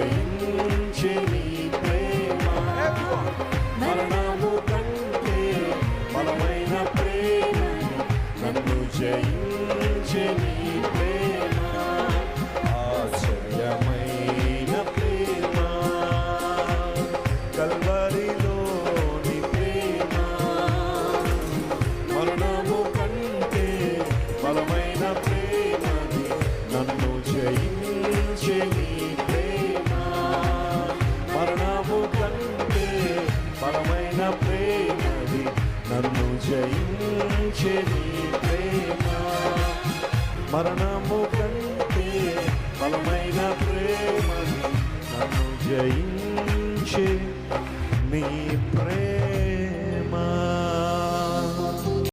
జయించే నీ ప్రేమ, మరణము కంటే బలమైన ప్రేమ, నన్ను జయించే నీ ప్రేమ, ఆశ్చర్యమైన ప్రేమ, కల్వరిలోని ప్రేమ, మరణము కంటే బలమైన ప్రేమది, నన్ను జయించే నీ ప్రేమ, మరణము కంటే బలమైన ప్రేమది, నన్ను జయించే నీ ప్రేమ, మరణము కంటే బలమైన ప్రేమది, నన్ను జయించే నీ ప్రేమ.